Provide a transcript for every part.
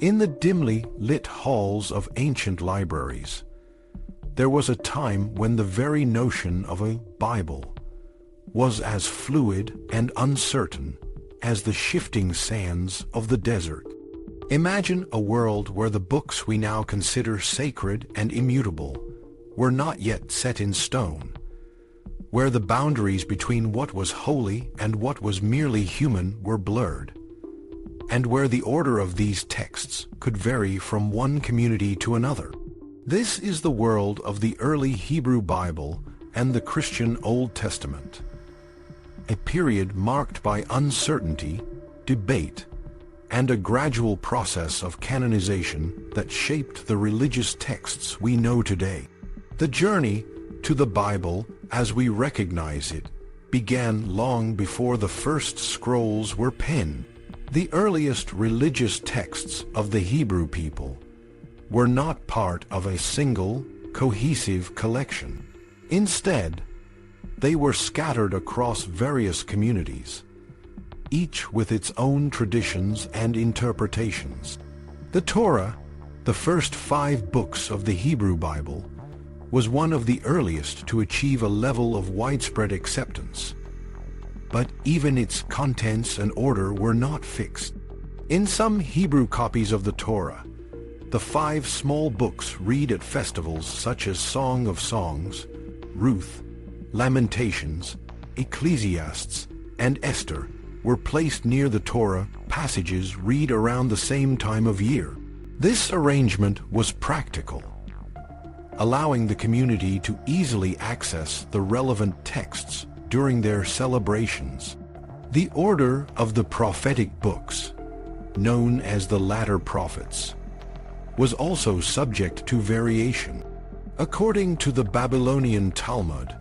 In the dimly lit halls of ancient libraries, there was a time when the very notion of a Bible was as fluid and uncertain as the shifting sands of the desert. Imagine a world where the books we now consider sacred and immutable were not yet set in stone, where the boundaries between what was holy and what was merely human were blurred, and where the order of these texts could vary from one community to another. This is the world of the early Hebrew Bible and the Christian Old Testament, a period marked by uncertainty, debate, and a gradual process of canonization that shaped the religious texts we know today. The journey to the Bible, as we recognize it, began long before the first scrolls were penned. The earliest religious texts of the Hebrew people were not part of a single, cohesive collection. Instead, they were scattered across various communities, each with its own traditions and interpretations. The Torah, the first 5 books of the Hebrew Bible, was one of the earliest to achieve a level of widespread acceptance. But even its contents and order were not fixed. In some Hebrew copies of the Torah, the 5 small books read at festivals such as Song of Songs, Ruth, Lamentations, Ecclesiastes, and Esther were placed near the Torah passages read around the same time of year. This arrangement was practical, allowing the community to easily access the relevant texts during their celebrations. The order of the prophetic books, known as the latter prophets, was also subject to variation. According to the Babylonian Talmud,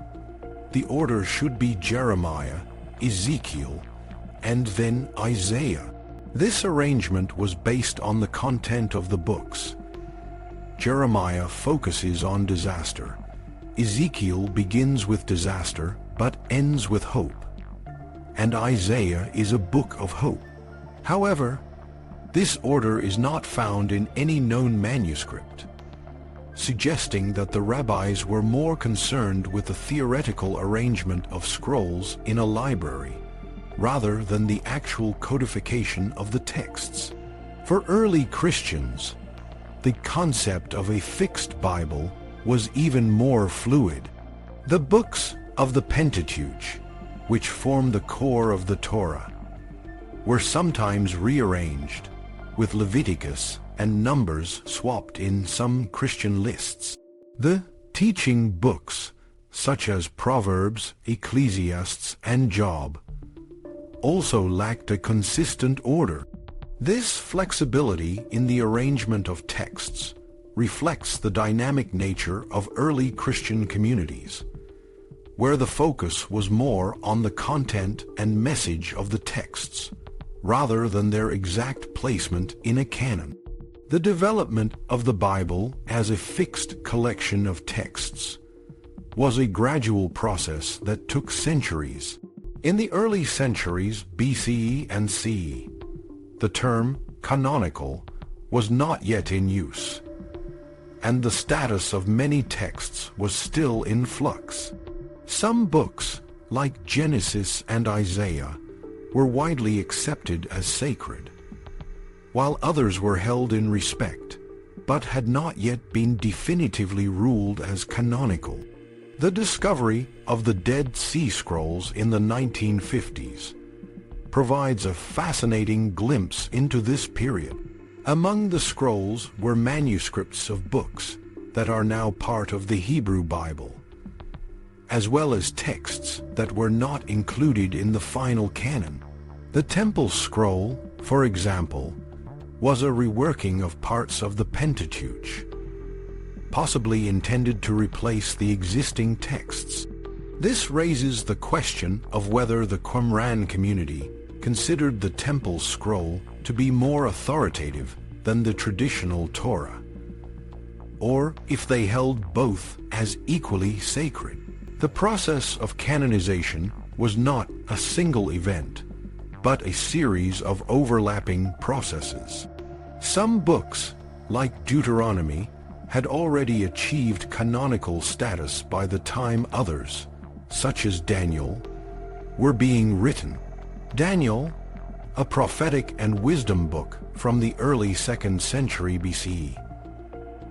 the order should be Jeremiah, Ezekiel, and then Isaiah. This arrangement was based on the content of the books. Jeremiah focuses on disaster. Ezekiel begins with disaster but ends with hope. And Isaiah is a book of hope. However, this order is not found in any known manuscript, suggesting that the rabbis were more concerned with the theoretical arrangement of scrolls in a library rather than the actual codification of the texts. For early Christians, the concept of a fixed Bible was even more fluid. The books of the Pentateuch, which form the core of the Torah, were sometimes rearranged, with Leviticus and Numbers swapped in some Christian lists. The teaching books, such as Proverbs, Ecclesiastes, and Job, also lacked a consistent order. This flexibility in the arrangement of texts reflects the dynamic nature of early Christian communities, where the focus was more on the content and message of the texts, rather than their exact placement in a canon. The development of the Bible as a fixed collection of texts was a gradual process that took centuries. In the early centuries BCE and CE, the term canonical was not yet in use, and the status of many texts was still in flux. Some books, like Genesis and Isaiah, were widely accepted as sacred, while others were held in respect, but had not yet been definitively ruled as canonical. The discovery of the Dead Sea Scrolls in the 1950s provides a fascinating glimpse into this period. Among the scrolls were manuscripts of books that are now part of the Hebrew Bible, as well as texts that were not included in the final canon. The Temple Scroll, for example, was a reworking of parts of the Pentateuch, possibly intended to replace the existing texts. This raises the question of whether the Qumran community considered the Temple Scroll to be more authoritative than the traditional Torah, or if they held both as equally sacred. The process of canonization was not a single event, but a series of overlapping processes. Some books, like Deuteronomy, had already achieved canonical status by the time others, such as Daniel, were being written. Daniel, a prophetic and wisdom book from the early 2nd century BCE,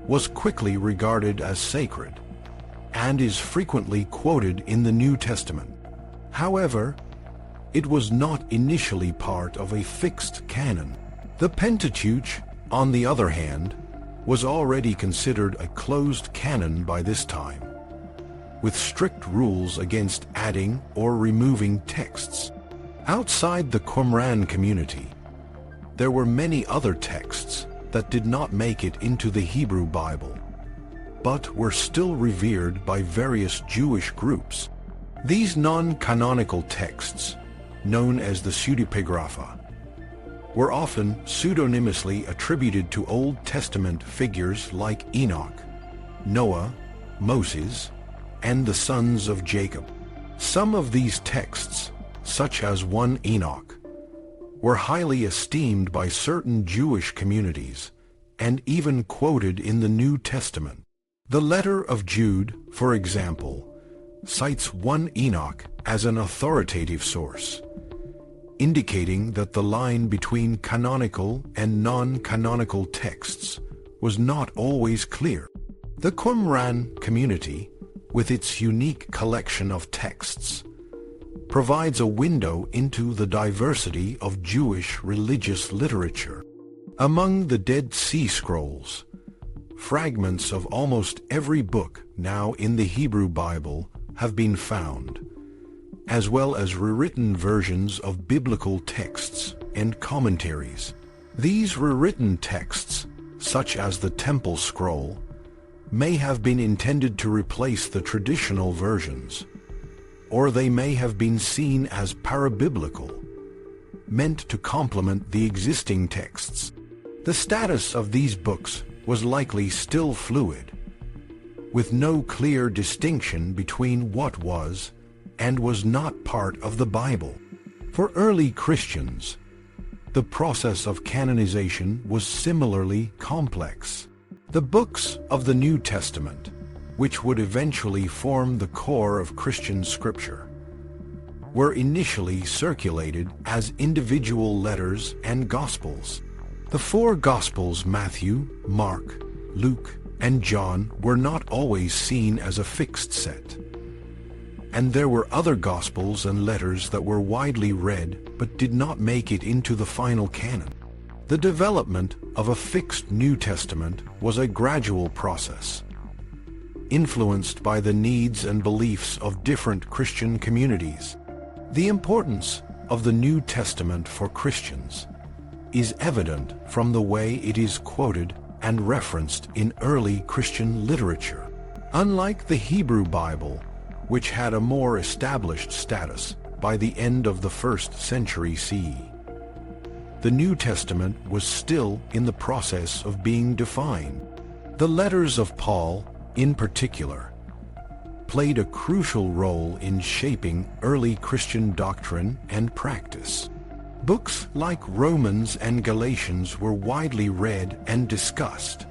was quickly regarded as sacred and is frequently quoted in the New Testament. However, it was not initially part of a fixed canon. The Pentateuch, on the other hand, was already considered a closed canon by this time, with strict rules against adding or removing texts. Outside the Qumran community, there were many other texts that did not make it into the Hebrew Bible, but were still revered by various Jewish groups. These non-canonical texts, known as the pseudepigrapha, were often pseudonymously attributed to Old Testament figures like Enoch, Noah, Moses, and the sons of Jacob. Some of these texts, such as 1 Enoch, were highly esteemed by certain Jewish communities and even quoted in the New Testament. The letter of Jude, for example, cites 1 Enoch as an authoritative source, indicating that the line between canonical and non-canonical texts was not always clear. The Qumran community, with its unique collection of texts, provides a window into the diversity of Jewish religious literature. Among the Dead Sea Scrolls, fragments of almost every book now in the Hebrew Bible have been found, as well as rewritten versions of biblical texts and commentaries. These rewritten texts, such as the Temple Scroll, may have been intended to replace the traditional versions, or they may have been seen as parabiblical, meant to complement the existing texts. The status of these books was likely still fluid, with no clear distinction between what was and was not part of the Bible. For early Christians, the process of canonization was similarly complex. The books of the New Testament, which would eventually form the core of Christian scripture, were initially circulated as individual letters and Gospels. The 4 Gospels, Matthew, Mark, Luke, and John, were not always seen as a fixed set, and there were other Gospels and letters that were widely read but did not make it into the final canon. The development of a fixed New Testament was a gradual process, influenced by the needs and beliefs of different Christian communities. The importance of the New Testament for Christians is evident from the way it is quoted and referenced in early Christian literature. Unlike the Hebrew Bible, which had a more established status by the end of the 1st century CE, the New Testament was still in the process of being defined. The letters of Paul, in particular, played a crucial role in shaping early Christian doctrine and practice. Books like Romans and Galatians were widely read and discussed,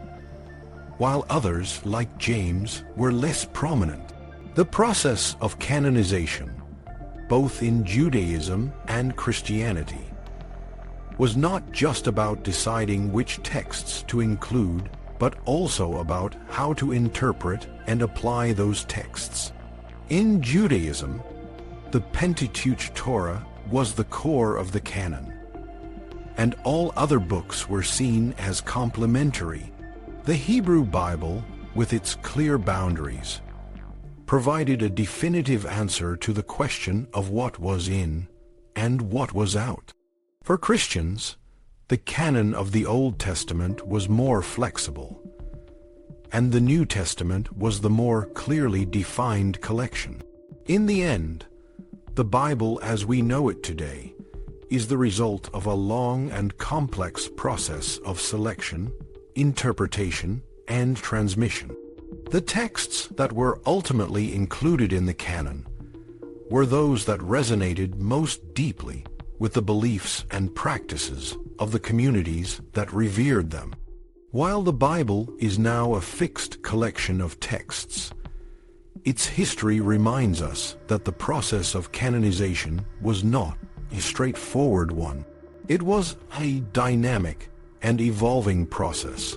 while others, like James, were less prominent. The process of canonization, both in Judaism and Christianity, was not just about deciding which texts to include, but also about how to interpret and apply those texts. In Judaism, the Pentateuch Torah was the core of the canon, and all other books were seen as complementary. The Hebrew Bible, with its clear boundaries, provided a definitive answer to the question of what was in and what was out. For Christians, the canon of the Old Testament was more flexible, and the New Testament was the more clearly defined collection. In the end, the Bible as we know it today is the result of a long and complex process of selection, interpretation, and transmission. The texts that were ultimately included in the canon were those that resonated most deeply with the beliefs and practices of the communities that revered them. While the Bible is now a fixed collection of texts, its history reminds us that the process of canonization was not a straightforward one. It was a dynamic and evolving process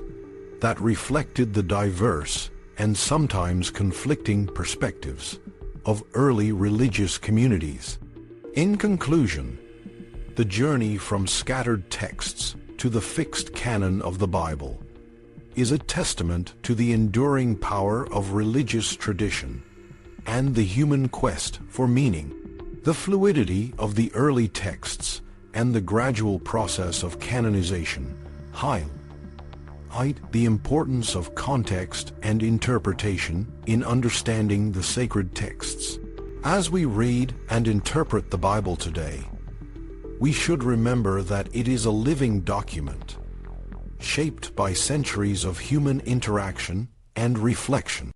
that reflected the diverse and sometimes conflicting perspectives of early religious communities. In conclusion, the journey from scattered texts to the fixed canon of the Bible is a testament to the enduring power of religious tradition and the human quest for meaning. The fluidity of the early texts and the gradual process of canonization highlight the importance of context and interpretation in understanding the sacred texts. As we read and interpret the Bible today, we should remember that it is a living document, shaped by centuries of human interaction and reflection.